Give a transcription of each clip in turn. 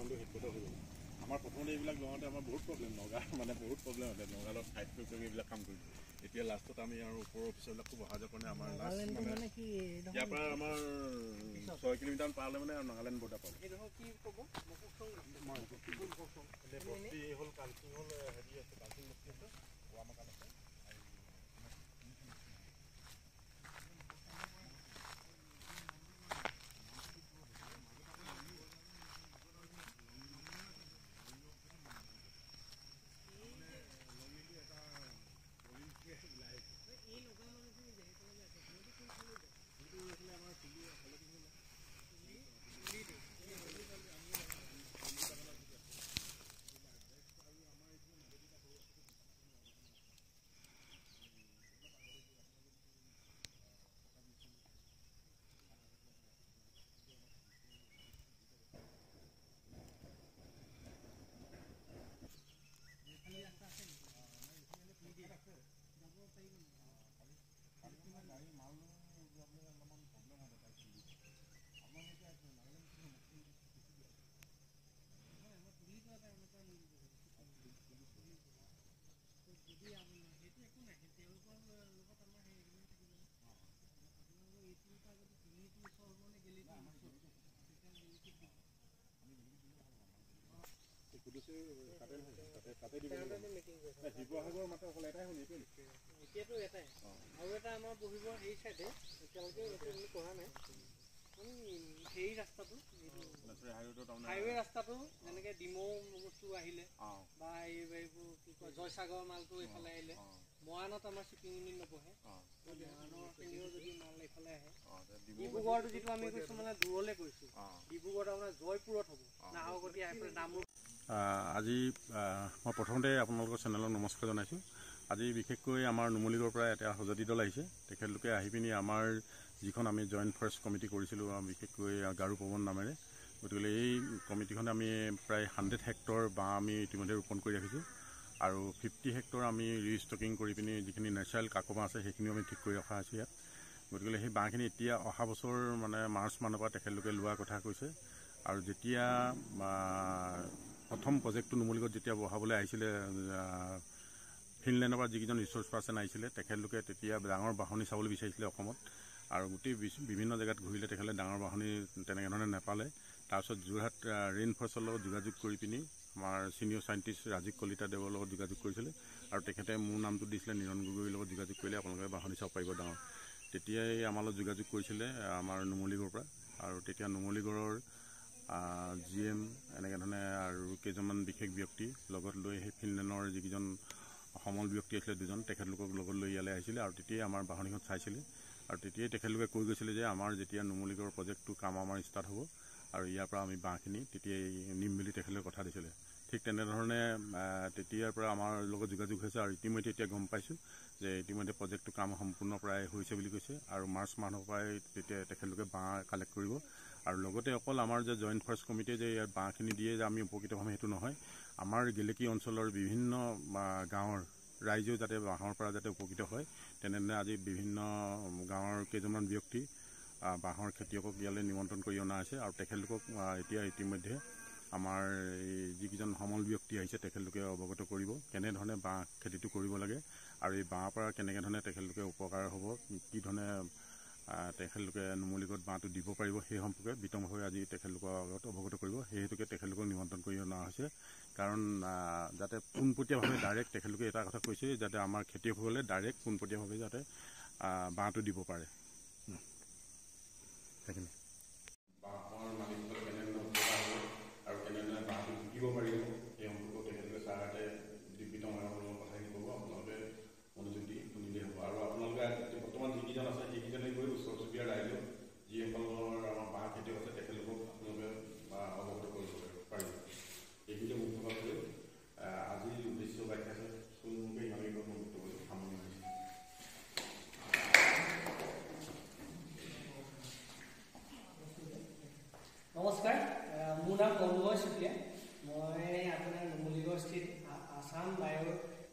জীৱনটো হেডকোৱাৰ্টাৰ হৈ গ'ল। আমাৰ প্ৰথমতে এইবিলাক লওঁতে আমাৰ বহুত প্ৰব্লেম, নগা মানে বহুত প্ৰব্লেম হ'লে নগালত ফাইট কৰি এইবিলাক কাম কৰিলোঁ। এতিয়া লাষ্টত আমি আৰু ওপৰৰ অফিচাৰবিলাক খুব অহা যোৱা কাৰণে আমাৰ লাষ্ট মানে ইয়াৰ পৰা আমাৰ 6 কিলোমিটাৰ পাৰ হ'লে মানে নাগালেণ্ড বৰ্ডাৰ পাব। বস্তি হ'ল কালচিং হ'ল হেৰি আছে, কালচিং বস্তি আছে, ৱামাকাল আছে। শিৱসাগৰ মাত্ৰ অকল এটাই হ'ল এতিয়াতো এটাই আৰু এটা আমাৰ বহিব সেই চাইডে এতিয়ালৈকে পঢ়া নাই সেই ৰাস্তাটো হাইৱে ৰাস্তাটো যেনেকে ডিমৌ বস্তু আহিলে বা এইবোৰ কি কয় জয়সাগৰ মালটো এইফালে আহিলে মৰাণত আমাৰ শ্বিপিং ইউনিট নবহে মৰাণৰখিনিও যদি মাল এইফালে আহে ডিব্ৰুগড়টো যিটো আমি কৈছোঁ মানে দূৰলৈ কৈছোঁ ডিব্ৰুগড়ত আপোনাৰ জয়পুৰত হ'ব নাহৰকটীয়া এইফালে নামৰূপ। আজি মই প্ৰথমতে আপোনালোকৰ চেনেলত নমস্কাৰ জনাইছোঁ। আজি বিশেষকৈ আমাৰ নুমলীগড়ৰ পৰা এটা সজতি দল আহিছে। তেখেতলোকে আহি পিনি আমাৰ যিখন আমি জইণ্ট ফৰেষ্ট কমিটি কৰিছিলোঁ বিশেষকৈ গাৰো পৱন নামেৰে, গতিকে এই কমিটিখনে আমি প্ৰায় 100 হেক্টৰ বাঁহ আমি ইতিমধ্যে ৰোপণ কৰি ৰাখিছোঁ আৰু 50 হেক্টৰ আমি ৰিষ্টকিং কৰি পিনি যিখিনি নেচাৰেল কাকবাঁহ আছে সেইখিনিও আমি ঠিক কৰি ৰখা হৈছে ইয়াত। গতিকে সেই বাঁহখিনি এতিয়া অহা বছৰ মানে মাৰ্চ মানৰ পৰা তেখেতলোকে লোৱাৰ কথা কৈছে আৰু যেতিয়া প্ৰথম প্ৰজেক্টটো নুমলীগড়ত যেতিয়া বহাবলৈ আহিছিলে ফিনলেণ্ডৰ পৰা যিকেইজন ৰিচৰ্চ পাৰ্চন আহিছিলে তেখেতলোকে তেতিয়া ডাঙৰ বাহনি চাবলৈ বিচাৰিছিলে অসমত আৰু গোটেই বিভিন্ন জেগাত ঘূৰিলে তেখেতে ডাঙৰ বাহনি তেনেকৈ ধৰণে নাপালে। তাৰপিছত যোৰহাট ৰেইন ফৰেষ্টৰ লগত যোগাযোগ কৰি পিনি আমাৰ ছিনিয়ৰ চাইণ্টিষ্ট ৰাজীৱ কলিতা দেৱৰ লগত যোগাযোগ কৰিছিলে আৰু তেখেতে মোৰ নামটো দিছিলে নিৰণ গগৈৰ লগত যোগাযোগ কৰিলে আপোনালোকে বাহনি চাব পাৰিব ডাঙৰ। তেতিয়াই আমাৰ লগত যোগাযোগ কৰিছিলে আমাৰ নুমলীগড়ৰ পৰা আৰু তেতিয়া নুমলীগড়ৰ GM এনেকৈ ধৰণে আৰু কেইজনমান বিশেষ ব্যক্তি লগত লৈ সেই ফিনলেণ্ডৰ যিকেইজন সমল ব্যক্তি আছিলে দুজন তেখেতলোকক লগত লৈ ইয়ালৈ আহিছিলে আৰু তেতিয়াই আমাৰ বাহনিখন চাইছিলে আৰু তেতিয়াই তেখেতলোকে কৈ গৈছিলে যে আমাৰ যেতিয়া নুমলীগড়ৰ প্ৰজেক্টটো কাম আমাৰ ষ্টাৰ্ট হ'ব আৰু ইয়াৰ পৰা আমি বাঁহখিনি তেতিয়াই নিম বুলি তেখেতলোকে কথা দিছিলে। ঠিক তেনেধৰণে তেতিয়াৰ পৰা আমাৰ লগত যোগাযোগ হৈছে আৰু ইতিমধ্যে এতিয়া গম পাইছোঁ যে ইতিমধ্যে প্ৰজেক্টটো কাম সম্পূৰ্ণ প্ৰায় হৈছে বুলি কৈছে আৰু মাৰ্চ মাহৰ পৰাই তেতিয়া তেখেতলোকে বাঁহ কালেক্ট কৰিব আৰু লগতে অকল আমাৰ যে জইণ্ট ফৰেষ্ট কমিটিয়ে যে ইয়াত বাঁহখিনি দিয়ে যে আমি উপকৃত হ'ম সেইটো নহয়, আমাৰ গেলেকী অঞ্চলৰ বিভিন্ন গাঁৱৰ ৰাইজেও যাতে বাঁহৰ পৰা যাতে উপকৃত হয় তেনেধৰণে আজি বিভিন্ন গাঁৱৰ কেইজনমান ব্যক্তি বাঁহৰ খেতিয়কক ইয়ালৈ নিমন্ত্ৰণ কৰি অনা হৈছে আৰু তেখেতলোকক এতিয়া ইতিমধ্যে আমাৰ এই যিকেইজন সমল ব্যক্তি আহিছে তেখেতলোকে অৱগত কৰিব কেনেধৰণে বাঁহ খেতিটো কৰিব লাগে আৰু এই বাঁহৰ পৰা কেনেকৈ ধৰণে তেখেতলোকে উপকাৰ হ'ব, কি ধৰণে তেখেতলোকে নুমলীগড়ত বাঁহটো দিব পাৰিব সেই সম্পৰ্কে বিতংভাৱে আজি তেখেতলোকৰ আগত অৱগত কৰিব। সেই হেতুকে তেখেতলোকক নিমন্ত্ৰণ কৰি অনা হৈছে কাৰণ যাতে পোনপটীয়াভাৱে ডাইৰেক্ট তেখেতলোকে এটা কথা কৈছে যাতে আমাৰ খেতিয়কসকলে ডাইৰেক্ট পোনপটীয়াভাৱে যাতে বাঁহটো দিব পাৰে। সেইখিনি বাঁহৰ মালিকসকলে কেনেধৰণে উপকাৰ হ'ব আৰু কেনেধৰণে বাঁহটো বিকিব পাৰিব সেই সম্পৰ্কে তেখেতলোকে ছাৰহঁতে বিতংভাৱে কথাখিনি ক'ব। আপোনালোকে মনোযোগ দি শুনিলেই হ'ব আৰু আপোনালোকে বৰ্তমান যিকেইজন আছে সেইকেইজনে গৈ ওচৰ চুবুৰীয়া ৰাইজক যিসকলৰ আমাৰ বাঁহ খেতিয়ক আছে তেখেতলোকক আপোনালোকে অৱগত কৰিব পাৰিব। এইখিনি মুখ্য কৰি আজিৰ উদ্দেশ্য ব্যাখ্যা থুলমূলকৈ ইমানেই বক্তব্য সামৰণি মাৰিছোঁ। নমস্কাৰ, মোৰ নাম তৰুণময় চুতীয়া। মই আপোনাৰ নুমলীগড় স্থিত আছাম বায়'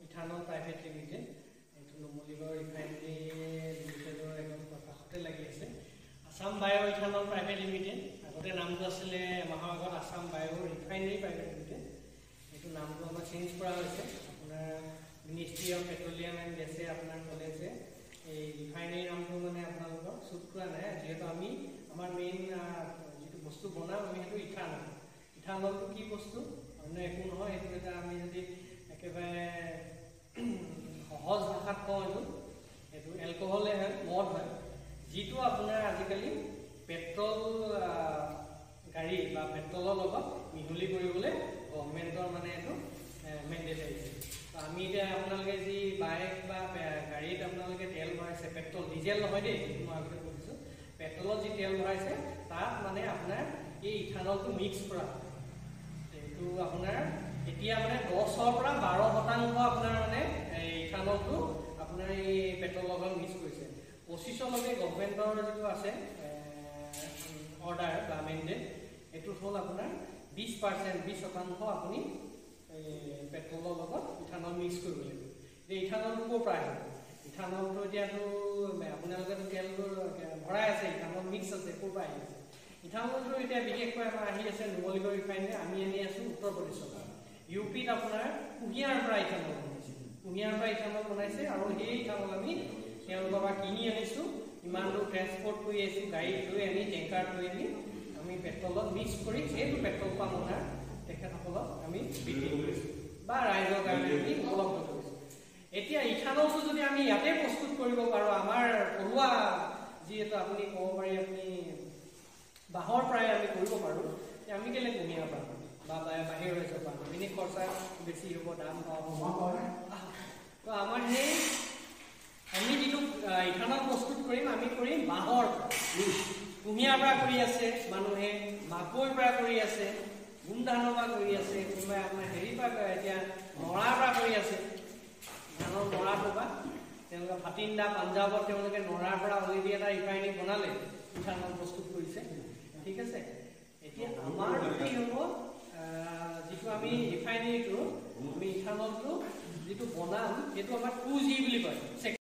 ইথানল প্ৰাইভেট লিমিটেড, এইটো নুমলীগড় ৰিফাইনেৰী লিমিটেডৰ একদম কাষতে লাগি আছে। আছাম বায়' ইথানল প্ৰাইভেট লিমিটেড আগতে আগতে নামটো আছিলে মাহৰ আগত আছাম বায়ো ৰিফাইনাৰী প্ৰাইভেট লিমিটেড। এইটো নামটো আমাৰ চেঞ্জ কৰা হৈছে। আপোনাৰ মিনিষ্ট্ৰি অফ পেট্ৰলিয়াম এণ্ড গেছে আপোনাৰ ক'লে যে এই ৰিফাইনাৰী নামটো মানে আপোনালোকৰ চুট কৰা নাই, যিহেতু আমি আমাৰ মেইন যিটো বস্তু বনাওঁ আমি সেইটো ইথানল। ইথানলটো কি বস্তু? অন্য একো নহয়, এইটো এটা আমি যদি একেবাৰে সহজ ভাষাত কওঁ এইটো এলকহলে হয়, মদ হয়, যিটো আপোনাৰ আজিকালি পেট্ৰল গাড়ী বা পেট্ৰলৰ লগত মিহলি কৰিবলৈ গভৰ্ণমেণ্টৰ মানে এইটো মেণ্ডেট আহিছে। আমি এতিয়া আপোনালোকে যি বাইক বা গাড়ীত আপোনালোকে তেল ভৰাইছে, পেট্ৰল ডিজেল নহয় দেই, মই আগতে কৈছোঁ, পেট্ৰলত যি তেল ভৰাইছে তাত মানে আপোনাৰ এই ইথানলটো মিক্স কৰা হয়। এইটো আপোনাৰ এতিয়া মানে 10ৰ পৰা 12% আপোনাৰ মানে এই ইথানলটো আপোনাৰ এই পেট্ৰলৰ লগত মিক্স কৰিছে। 25লৈকে গভৰ্ণমেণ্টৰ যিটো আছে অৰ্ডাৰ বা মেণ্ডেট, এইটোত হ'ল আপোনাৰ 20% আপুনি পেট্ৰলৰ লগত ইথানল মিক্স কৰিব লাগিব। এতিয়া ইথানলটো ক'ৰ পৰা আহিব? ইথানলটো এতিয়াতো আপোনালোকেতো তেলবোৰ ভৰাই আছে, ইথানল মিক্স আছে, ক'ৰ পৰা আহি আছে? ইথানলটো এতিয়া বিশেষকৈ আমাৰ আহি আছে নুমলীগড় ৰিফাইনেৰী, আমি আনি আছোঁ উত্তৰ প্ৰদেশৰ পৰা। ইউপিত আপোনাৰ কুঁহিয়াৰ পৰা ইথানল বনাইছে, কুঁহিয়াৰ পৰা ইথানল বনাইছে, আৰু সেই ইথানল আমি তেওঁলোকৰ পৰা কিনি আনিছোঁ, ইমান দূৰ ট্ৰেন্সপৰ্ট কৰি আহিছোঁ, গাড়ীত লৈ আনি টেংকাৰত লৈ আনি আমি পেট্ৰলত মিক্স কৰি সেইটো পেট্ৰল পাম্প অনাৰ তেখেতসকলক আমি বিক্ৰী কৰিছোঁ বা ৰাইজৰ কাৰণে আমি উপলব্ধ কৰিছোঁ। এতিয়া ইথানলটো যদি আমি ইয়াতে প্ৰস্তুত কৰিব পাৰোঁ, আমাৰ থলুৱা যিহেতু আপুনি ক'ব পাৰি আপুনি বাঁহৰ পৰাই আমি কৰিব পাৰোঁ, আমি কেলৈ কুঁহিয়াৰ পাম বা বাহিৰৰ ৰাজ্যৰ পাম? বিনি খৰচা বেছি হ'ব, দাম হ'ব। তো আমাৰ সেই আমি যিটো ইথানল প্ৰস্তুত কৰিম, আমি কৰিম বাঁহৰ পৰা। কুঁহিয়াৰ পৰা কৰি আছে মানুহে, মাকৈৰ পৰা কৰি আছে, গোমধানৰ পৰা কৰি আছে, কোনোবাই আপোনাৰ হেৰিৰ পৰা এতিয়া নৰাৰ পৰা কৰি আছে, ধানৰ নৰাটোৰ পৰা। তেওঁলোকে ভাটিন্দা পাঞ্জাৱত তেওঁলোকে নৰাৰ পৰা অলৰেডি এটা ৰিফাইনাৰী বনালে, ইথানল প্ৰস্তুত কৰিছে। ঠিক আছে, এতিয়া আমাৰ কি হ'ব, যিটো আমি ৰিফাইনাৰীটো আমি ইথানলটো যিটো বনাম সেইটো আমাৰ 2G বুলি কয়।